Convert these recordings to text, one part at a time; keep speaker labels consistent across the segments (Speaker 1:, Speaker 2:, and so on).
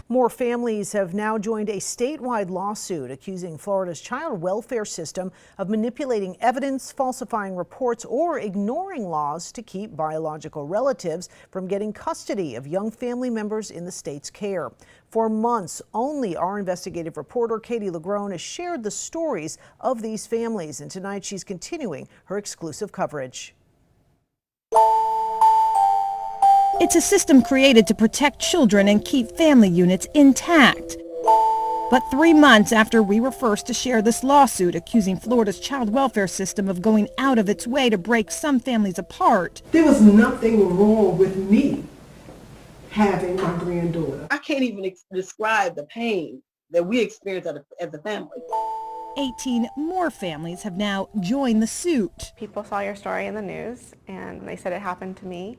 Speaker 1: More families have now joined a statewide lawsuit accusing Florida's child welfare system of manipulating evidence, falsifying reports, or ignoring laws to keep biological relatives from getting custody of young family members in the state's care. For months, only our investigative reporter, Katie LeGrone, has shared the stories of these families, and tonight she's continuing her exclusive coverage.
Speaker 2: It's a system created to protect children and keep family units intact. But 3 months after we were first to share this lawsuit accusing Florida's child welfare system of going out of its way to break some families apart,
Speaker 3: there was nothing wrong with me having my granddaughter. I can't even describe the pain that we experienced as a family.
Speaker 2: 18 more families have now joined the suit.
Speaker 4: People saw your story in the news and they said it happened to me.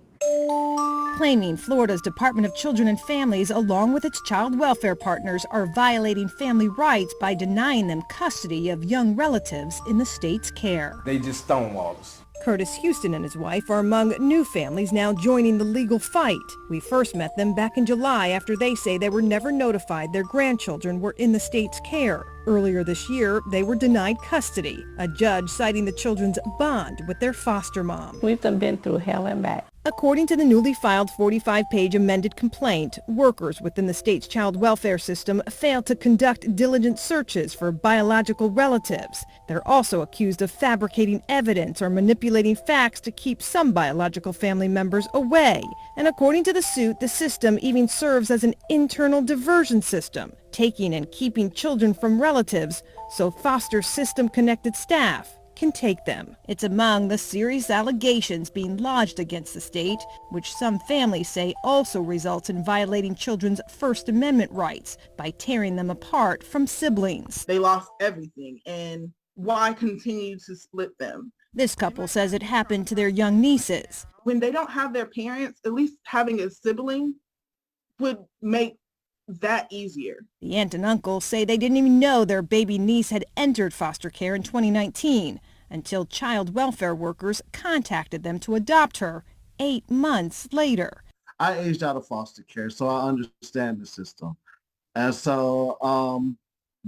Speaker 2: Claiming Florida's Department of Children and Families, along with its child welfare partners, are violating family rights by denying them custody of young relatives in the state's care.
Speaker 5: They just stonewall us.
Speaker 2: Curtis Houston and his wife are among new families now joining the legal fight. We first met them back in July after they say they were never notified their grandchildren were in the state's care. Earlier this year, they were denied custody, a judge citing the children's bond with their foster mom.
Speaker 6: We've been through hell and back.
Speaker 2: According to the newly filed 45-page amended complaint, workers within the state's child welfare system failed to conduct diligent searches for biological relatives. They're also accused of fabricating evidence or manipulating facts to keep some biological family members away. And according to the suit, the system even serves as an internal diversion system, taking and keeping children from relatives so foster system-connected staff can take them. It's among the serious allegations being lodged against the state, which some families say also results in violating children's First Amendment rights by tearing them apart from siblings.
Speaker 7: They lost everything, and why continue to split them?
Speaker 2: This couple says it happened to their young nieces.
Speaker 7: When they don't have their parents, at least having a sibling would make that easier.
Speaker 2: The aunt and uncle say they didn't even know their baby niece had entered foster care in 2019 until child welfare workers contacted them to adopt her 8 months later.
Speaker 8: I aged out of foster care, so I understand the system. And so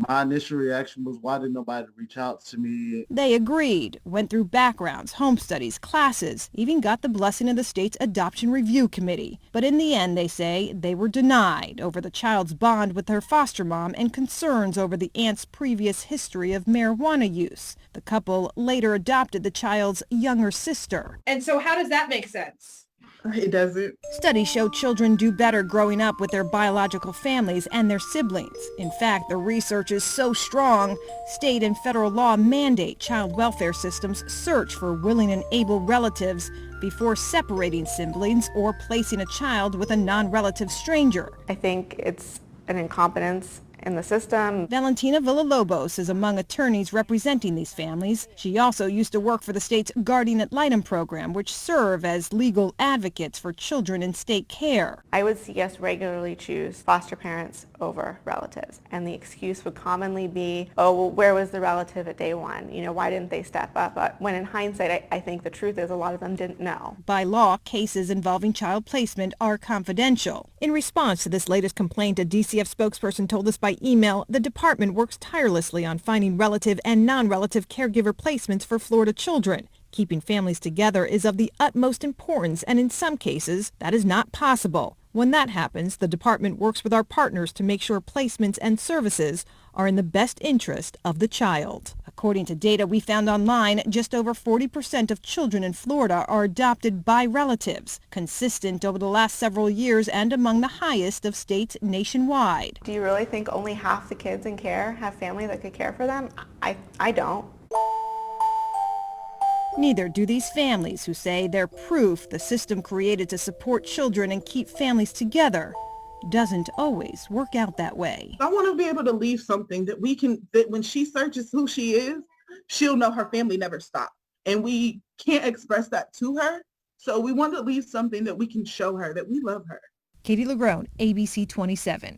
Speaker 8: my initial reaction was, why didn't nobody reach out to me?
Speaker 2: They agreed, went through backgrounds, home studies, classes, even got the blessing of the state's adoption review committee. But in the end, they say, they were denied over the child's bond with her foster mom and concerns over the aunt's previous history of marijuana use. The couple later adopted the child's younger sister.
Speaker 9: And so how does that make sense?
Speaker 7: It doesn't.
Speaker 2: Studies show children do better growing up with their biological families and their siblings. In fact, the research is so strong, state and federal law mandate child welfare systems search for willing and able relatives before separating siblings or placing a child with a non-relative stranger.
Speaker 4: I think it's an incompetence in the system.
Speaker 2: Valentina Villalobos is among attorneys representing these families. She also used to work for the state's Guardian Ad Litem Program, which serve as legal advocates for children in state care.
Speaker 4: I would see us regularly choose foster parents over relatives, and the excuse would commonly be, oh, well, where was the relative at day one? You know, why didn't they step up? But when in hindsight, I think the truth is a lot of them didn't know.
Speaker 2: By law, cases involving child placement are confidential. In response to this latest complaint, a DCF spokesperson told us by email, the department works tirelessly on finding relative and non-relative caregiver placements for Florida children. Keeping families together is of the utmost importance, and in some cases, that is not possible. When that happens, the department works with our partners to make sure placements and services are in the best interest of the child. According to data we found online, just over 40% of children in Florida are adopted by relatives, consistent over the last several years and among the highest of states nationwide.
Speaker 4: Do you really think only half the kids in care have family that could care for them? I don't.
Speaker 2: Neither do these families, who say they're proof the system created to support children and keep families together doesn't always work out that way.
Speaker 7: I want to be able to leave something that that when she searches who she is, she'll know her family never stopped. And we can't express that to her. So we want to leave something that we can show her that we love her.
Speaker 2: Katie LeGrone, ABC 27.